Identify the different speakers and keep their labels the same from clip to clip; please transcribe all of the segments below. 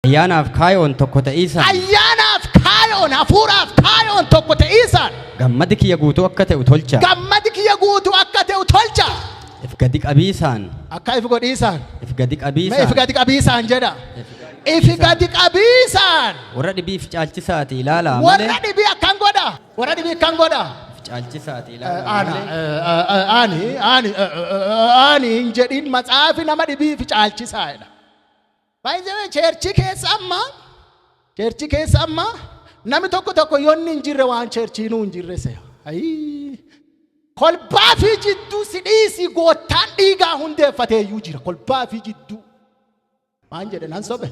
Speaker 1: Ayyaanaaf kaayoon tokko ta'isa.
Speaker 2: Ayyaanaaf kaayoon hafuuraaf kaayoon tokko ta'isa.
Speaker 1: Gammadi kiyya guutuu akka ta'u tolcha.
Speaker 2: Gammadi kiyya guutuu akka ta'u tolcha.
Speaker 1: If gadi qabiisaan.
Speaker 2: Akka if godhiisaan.
Speaker 1: If gadi qabiisaan.
Speaker 2: Mee if gadi qabiisaan jedha. If gadi qabiisaan.
Speaker 1: Warra dhibii fi caalchisaati ilaalaa malee.
Speaker 2: Warra dhibii akkan godha. Warra dhibii akkan godha.
Speaker 1: Caalchisaati ilaalaa malee.
Speaker 2: Ani jedhin matsaafi nama dhibii fi caalchisaadha. Baay'ee cheerchi keessa amma namni tokko yoonni hin jirre waan cheerchiinuu hin jirre se'a. Kolbaa fi jidduu sidhiisi gootaan dhiigaa hundeeffatee iyyuu jira. Kolbaa fi jidduu. Maan jedhe nan sobe.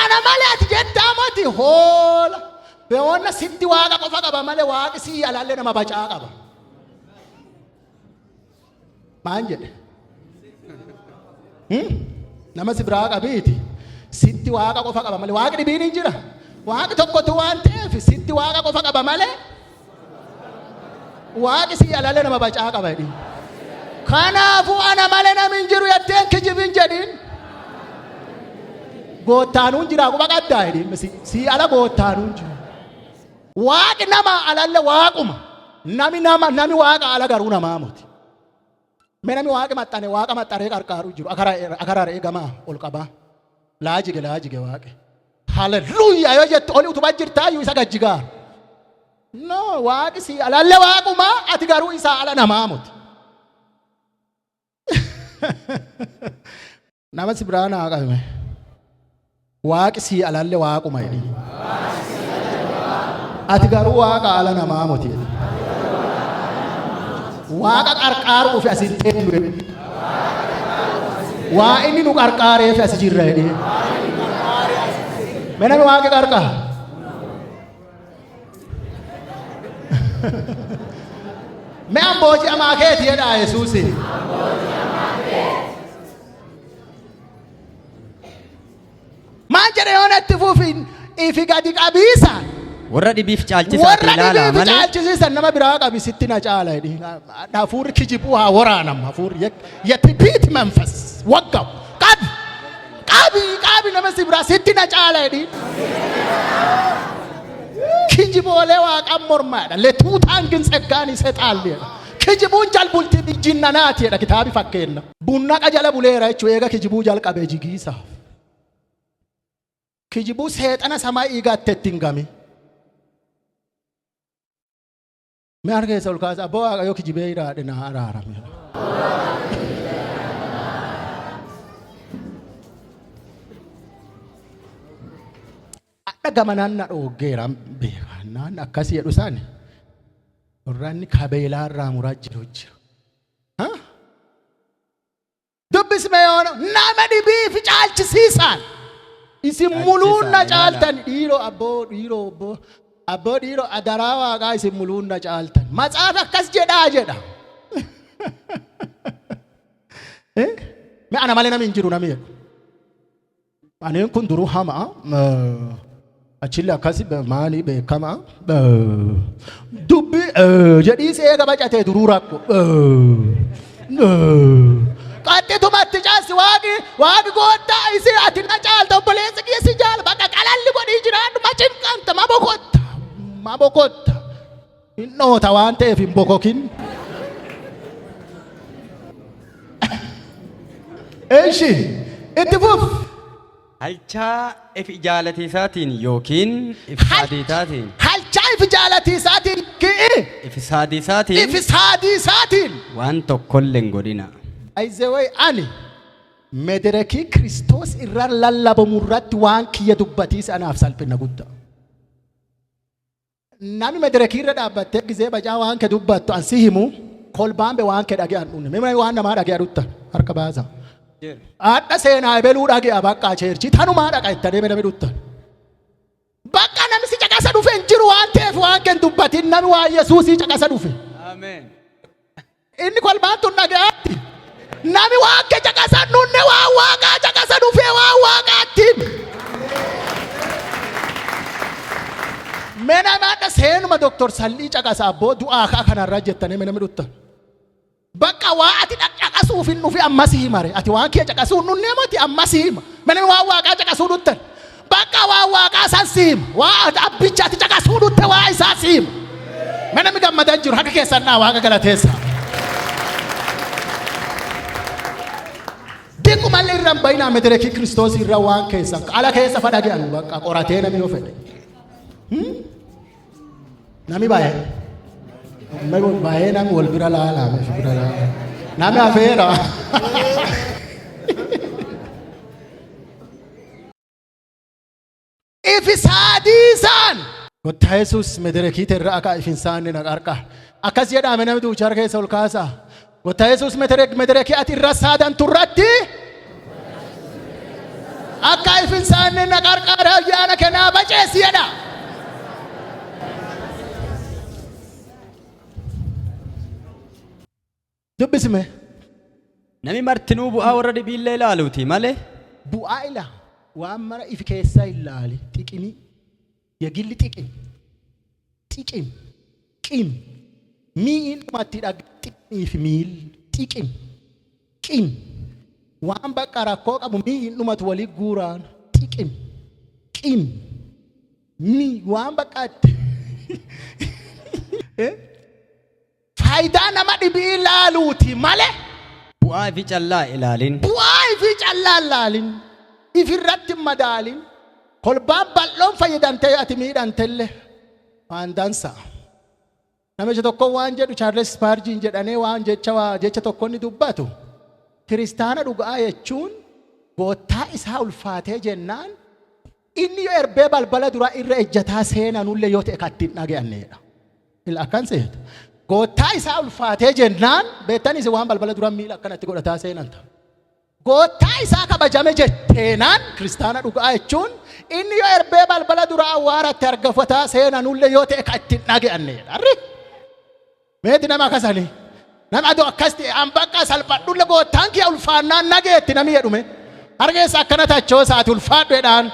Speaker 2: Ana malee ati jettaa moti hoola. Beewonna sitti waaqa qofa qaba malee waaqi sii alaallee nama bacaa qaba. Maan jedhe. Nama si biraa qabiiti. Sitti waaqa qofa qaba malee waaqi dhibiin hin jira. Waaqi tokkotu waan ta'eef sitti waaqa qofa qaba malee waaqi sii alaallee nama bacaa qaba jedhi. Kanaafuu ana malee namni hin jiru jetteen kijibin jedhin. Goottaanuun jira quba qaddaa jedhin. Sii ala goottaanuun jira. Waaqi nama alaallee waaquma. Nami waaqa ala garuu namaa moti. Menami waaqa maxxanee qarqaaru jiru. Akara eegamaa ol qabaa. Laajige waaqe. Hallelujah yoo jettu oli utubaa jirtaa iyyuu isa gajjigaa. No waaqi si alaallee waaquma ati garuu isa ala namaa moti. Nama si biraa naa qabame. Waaqi si alaallee waaquma jedhi. Ati garuu waaqa ala namaa moti. Waaqa qarqaaruuf asin teellu. Waa inni nu qarqaareef as jirra jedhee. Menami waaqa qarqaa. Mee ambooji amaa keeti jedhaa Yesuusi. Maan jedhe yoonatti fuufin ifi gadi qabiisaan.
Speaker 1: Warra dhibiif caalchisaati ilaalaa malee.
Speaker 2: Warra dhibiif caalchisiisan nama biraa qabi sitti na caala jedhi. Hafuurri kijibuu haa waraanam hafuurri yettipiiti manfas waggaw qabi nama si biraa sitti na caala jedhi. Kijiboolee waaqan mormaadha. Letuutaan gin tsaggaan isa xaalleedha. Kijibuun jalbulti jinnanaatiidha kitaabi fakkeenna. Bunnaqa jala buleera jechuun eega kijibuu jalqabee jigiisaaf. Kijibuu seexana samaa iigaatte ittiin gami. Mee harka keessa ol kaasa abbaa waaqayyoo kijibee hiraadhe na araarame. Adda gamanaan na dhooggeera beekannaan akkasii jedhu isaani. Warraanni kabeelaa irraa muraa jiru jira. Dubbisme yoona nama dhibii fi caalchisiisaan. Isin muluun na caaltan dhiiroo abboo dhiiroo adaraa waaqaa isin muluun na caaltan. Matsaafi akkas jedha. Mee ana malee namni hin jiru namni jedhu. Aneen kun duruu hamaa. Achillee akkasi maalii beekamaa. Dubbi jedhiis eega bacatee duruu rakko. Qaxxitumatti caasi waaqi goottaa isii ati na caalta obboleessa keessi jaala bakka qalalli godhii jiraadhu macin qabta ma bokotta. Hin dhoota waan ta'eef hin bokokin. Eeshi itti fuf.
Speaker 1: Halchaa if jaalatiisaatiin yookiin if saadiisaatiin.
Speaker 2: Halchaa if jaalatiisaatiin ki'i.
Speaker 1: If saadiisaatiin. Waan tokkollee hin godhina. Ayzeway
Speaker 2: ani mederekii Kiristoos irraan lallabamu irratti waan kiyya dubbatiis anaaf salphina guddaa. Namni mederekii irra dhaabbattee gizee bacaa waan kee dubbattu ansi himu kolbaan be waan kee dhagee dhunne. Mee waan namaa dhagee dhuttan harka baasa. Adda seenaa ebeluu dhagee bakka cheerchi tanumaa dhaqa itti adeeme namni dhuttan. Bakka namni si caqasa dhufe hin jiru waan ta'eef waan kee dubbatin namni waan Yesuusii caqasa dhufe.
Speaker 1: Ameen.
Speaker 2: Inni kolbaan tun dhagaatti. Nami waaqa caqasa nunne waan waaqaa caqasa dhufee waan waaqaattiin. Mena maadha seenuma Dr. Sallii caqasa abboo du'aa kanarraa jettanii nama dhuttan. Bakka waa ati dhaqaqasuuf hin dhufi ammas himare. Ati waan kee caqasuu nunnee moti ammas hima. Mana waa waaqaa caqasuu dhuttan. Bakka waa waaqaa san siima. Waa abbicha ati caqasuu dhutte waa isaa siima. Mana mi gammadan jiru haka keessan naa waaqa galateessa. Diku malli irraan bayinaa mederekii Kiristoos irra waan keessan ala keessa fadhage anu bakka qoratee namni yoo fedhe. Nami baay'ee. Baay'ee nami wal bira laalaa bira laalaa. Nami afeera. Ifisaadiisaan. Gotta Yesuus mederekii terra akka ifinsaanni na qarqara. Akkas jedhame namni duuchar keessa ol kaasaa. Gotta Yesuus mederekii ati irra saadan turratti. Akka ifinsaanni na qarqara ayyaana kennaa baceesi jedha. Dubbisme.
Speaker 1: Nami martinuu bu'aa warra dhibiillee ilaaluuti malee.
Speaker 2: Bu'aa ila waan mara ifi keessaa ilaali xiqimi yagilli xiqim xiqim qim miil dhumatti xiqimiif miil xiqim qim waan bakka rakkoo qabu miil dhumatu walii guuraan xiqim qim mi waan bakka faayidaa nama dhibii ilaaluuti malee.
Speaker 1: Bu'aa ifi callaa ilaalin.
Speaker 2: Bu'aa ifi callaa ilaalin. Ifirratti madaalin. Kolbaan bal'oon fayyadamtee ati miidhamtellee waan dansa. Namicha tokko waan jedhu Charles Spurgeon jedhanii waan jecha tokko ni dubbatu. Kiristaana dhugaa jechuun goottaa isaa ulfaatee jennaan inni yoo erbee balbala duraa irra ejjataa seenanullee yoo ta'e kattiin dhaga'anneedha. Akkan seetu. Goottaa isaa ulfaatee jennaan beektanis waan balbala dura miila akkanatti godhataa seenan ta'a. Goottaa isaa kabajame jetteenaan kiristaana dhugaa jechuun inni yoo erbee balbala dura awwaaratti argafataa seenanullee yoo ta'e kan ittiin dhaga'anneedha. Meeti nama akkasanii nama adoo akkas ta'e an bakka salphadhulle goottaan kee ulfaannaan nageetti namni jedhume argeessa akkana tachoo isaati ulfaadhuedhaan.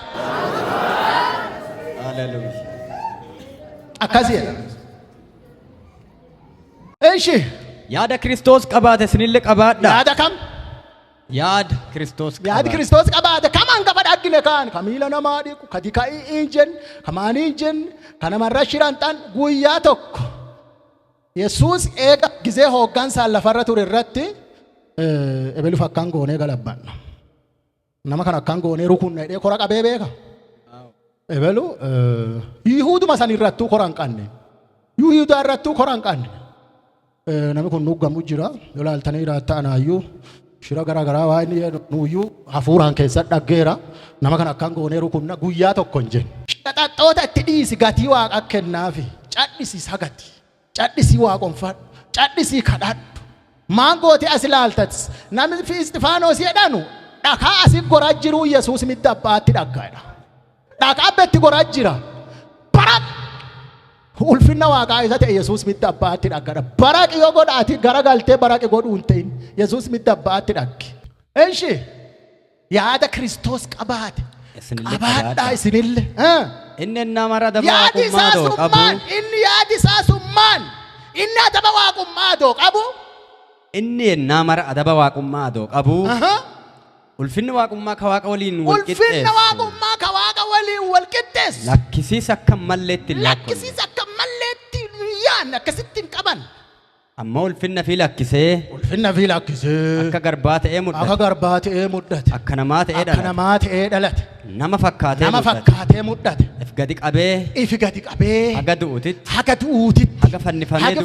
Speaker 2: Akkasii jedha. Eeshi.
Speaker 1: Yaada Kiristoos qabaate sinille qabaadha.
Speaker 2: Yaada kam?
Speaker 1: Yaada Kiristoos qabaate.
Speaker 2: Yaada Kiristoos qabaate kamaan gaba dhaggine kaan kamiila namaa dhiqu kadi ka'ii injen kamaanii injen kanamarra shirantan guyyaa tokko Yesuus eega gizee hooggansaan lafarra ture irratti ebeluuf akkaan goonee galabbanna. Nama kan akkaan goonee rukunna hidhee kora qabee beeka. Ebelu Yihuuduma san irrattuu kora hin qabne. Yihuudaa irrattuu kora hin qabne. Nami kun nuggamu jira yoo laaltanii ta'anaayyuu shira garaa waa inni nuuyyuu hafuuraan keessa dhaggeera nama kan akkaan goonee rukunna guyyaa tokko hin jenne. Xaxaxoota itti dhiisi gatii waaqa kennaafi cadhisi sagati cadhisi waaqonfadhu cadhisi kadhadhu maan gootee as ilaaltatis namni fi Istifaanos jedhanu dhakaa asii goraa jiruu Yesuus midda abbaatti dhaggaadha. Dhakaa betti goraa jira bara ulfinna waaqaa isa ta'e Yesuus midda abbaatti dhaggaadha. Baraqi yoo godhaati garagaltee baraqi godhuu hin ta'in Yesuus midda abbaatti dhagge. Eeshi yaada Kiristoos qabaate qabaadhaa isinille.
Speaker 1: Inni namara daba waaqummaa doo qabu.
Speaker 2: Inni yaadi isaa summaan inni adaba waaqummaa doo qabu.
Speaker 1: Inni namara adaba waaqummaa doo qabu. Ulfinni waaqummaa ka waaqa waliin wal qixxeessu.
Speaker 2: Ulfinna waaqummaa ka waaqa waliin wal qixxeessu.
Speaker 1: Lakkisiis akka malleetti lakkoo.
Speaker 2: Lakkisiis akka malleetti yaanne akkasitti hin qaban.
Speaker 1: Amma ulfinna fi lakkisee.
Speaker 2: Ulfinna fi lakkisee.
Speaker 1: Akka garbaa ta'ee muddate.
Speaker 2: Akka garbaa ta'ee muddate.
Speaker 1: Akka namaa ta'ee dhalate.
Speaker 2: Akka namaa ta'ee dhalate.
Speaker 1: Nama fakkaatee
Speaker 2: muddate. Nama fakkaatee muddate.
Speaker 1: If gadi qabee.
Speaker 2: Ifi gadi qabee.
Speaker 1: Haga du'utitti.
Speaker 2: Haga du'utitti.
Speaker 1: Haga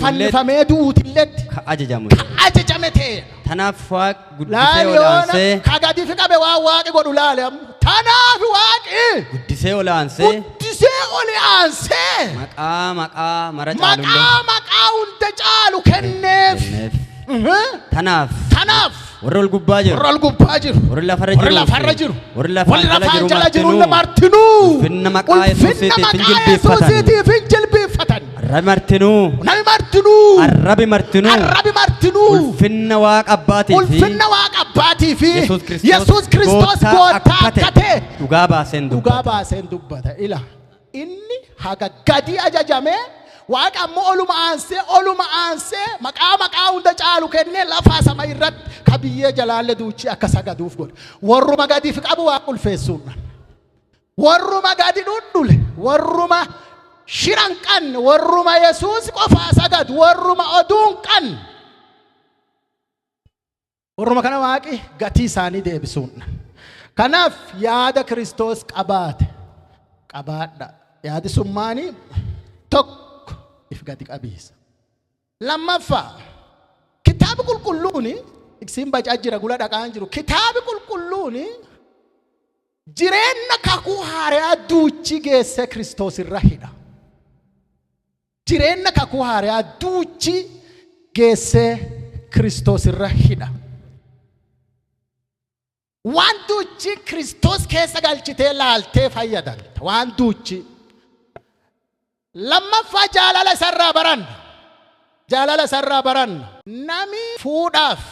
Speaker 2: fannifamee du'utilletti.
Speaker 1: Ka ajajamu.
Speaker 2: Ka ajajame ta'e.
Speaker 1: Tanaaf waaq guddisee olaansee.
Speaker 2: Ka gadi fi qabe waan waaqi godhu laalem. Tanaaf waaqi.
Speaker 1: Guddisee olaansee.
Speaker 2: Guddisee olaansee.
Speaker 1: Maqaa mara caalullee.
Speaker 2: Maqaa hunda caalu kenneef. Tanaaf.
Speaker 1: Warra ol gubbaa jiru.
Speaker 2: Warra ol gubbaa jiru.
Speaker 1: Warra lafarra jiru. Warra lafaan jala jiru
Speaker 2: martinuu.
Speaker 1: Ulfinna maqaa Yesuusiitiif hin jilbeeffatan. Arrabi martinuu. Ulfinna waaqa abbaatii fi
Speaker 2: Yesuus Kiristoos goottaa akka ta'e
Speaker 1: dhugaa baaseen
Speaker 2: dubbata. Ila inni haga gadi ajajame waaqa ammoo oluma aansee maqaa hunda caalu kennee lafaa sama irratti kabiyyee jalaalle duuchi akka sagaduuf godhe. Warruma gadiif qabu waaqa ulfeessuudhaan. Warruma gadi dhudhule, warruma shiran qanne, warruma Yesuus qofaa sagadu, warruma oduun qanne. Warruma kana waaqi gatii isaanii deebisuudhaan. Kanaaf yaada Kiristoos qabaadha. Yaadi summaanii tokko if gadi qabiisa. Lammaffaa kitaabi qulqulluuni iksiin bacaa jira gula dhaqaan jiru. Kitaabi qulqulluuni jireenya kakuu haaraa duuchi geesse Kiristoos irra hidha. Jireenya kakuu haaraa duuchi geesse Kiristoos irra hidha. Waan duuchi Kiristoos keessa galchitee laaltee fayyadamta. Waan duuchi. Lammaffaa jaalala sarraa baranna. Nami fuudhaaf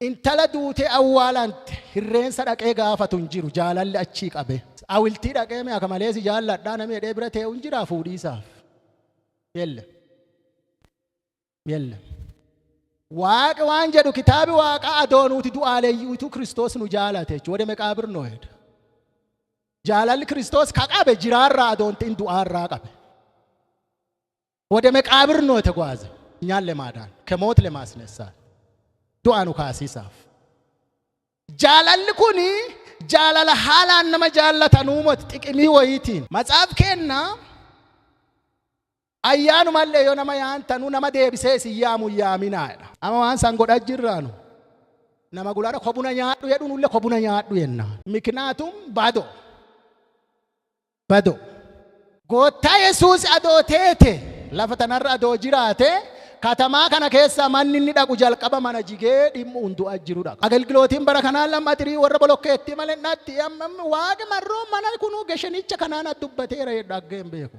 Speaker 2: intala duutee awwaalante hirreensa dhaqee gaafatu hin jiru. Jaalalli achii qabe. Awiltii dhaqee mee akka malees jaalladhaa namni hidhee bira ta'e hin jiraa fuudhiisaaf. Yelle. Waaqa waan jedhu kitaabi waaqa adoonuuti du'aaleeyyuutu Kiristoos nu jaalate jechuudha. Wade meqaabir noo hedha. Jaalalli Kiristoos ka qabe jiraarraa adoontiin du'aarraa qabe. Wade meqaabir noo te gwaaze. Nyaalle maadaan. Kemoot le maasnessaa. Du'aanu kaasiisaaf. Jaalalli kuni jaalala haalaan nama jaallatanuu moti xiqimii wayiitiin. Matsaaf kennaa ayyaanu malee yoo nama yaantanu nama deebisee si yaamu yaaminaadha. Ama waan san godha jirraanu. Nama gulaadha kobuna nyaadhu jedhu nulle kobuna nyaadhu yenna. Miknaatum bado. Goottaa Yesuus adoo teete lafa tanarra adoo jiraate katamaa kana keessa manni inni dhaqu jalqaba mana jigee dhimmu hundu ajjiru dhaqa. Agalgilootiin bara kanaan lammatirii warra bolokkeetti malee natti waaqi marroo mana kunuu geshanicha kanaan dubbateera jedhu dhaggeen beeku.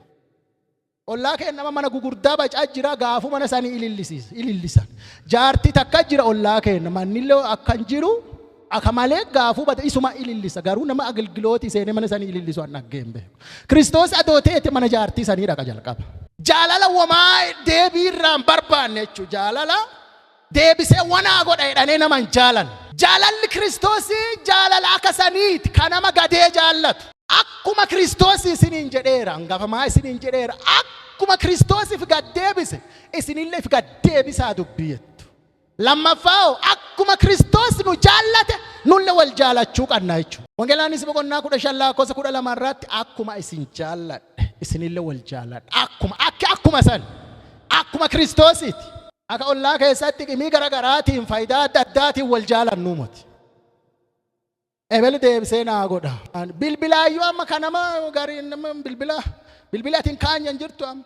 Speaker 2: Ollaa kee nama mana gugurdaa bacaa jira gaafu mana sanii ilillisan. Jaartii takka jira ollaa kee mannillee akkan jiru akka malee gaafu bata isuma ilillisa. Garuu nama agalgilooti seenee mana sanii ilillisu an dhaggeen beeku. Kiristoos adoo teete mana jaartii sanii dhaqa jalqaba. Jaalala wamaa deebii irraan barbaanne jechuudha. Jaalala deebisee wanaa godha jedhanii nama hin jaalan. Jaalalli Kiristoos jaalala akka saniiti kan nama gadee jaallatu. Akkuma Kiristoos isiniin jedheera hangafamaa isiniin jedheera akkuma Kiristoos if gaddeebise isinillee if gaddeebisaa dubbiyyattu. Lammaffaa akkuma Kiristoos nu jaallate nulle wal jaalachuu qabna jechuudha. Wangeelaanis boqonnaa 15:12 irratti akkuma isin jaalladhe isinillee wal jaalladha. Akkuma san akkuma Kiristoosiiti. Akka ollaa keessatti qimii garaagaraatiin faayidaa adda addaatiin wal jaalannu moti. Ebel deebisee naa godha. Bilbilaayyuu amma kanama gariin bilbilaatiin kaanyan jirtu amma.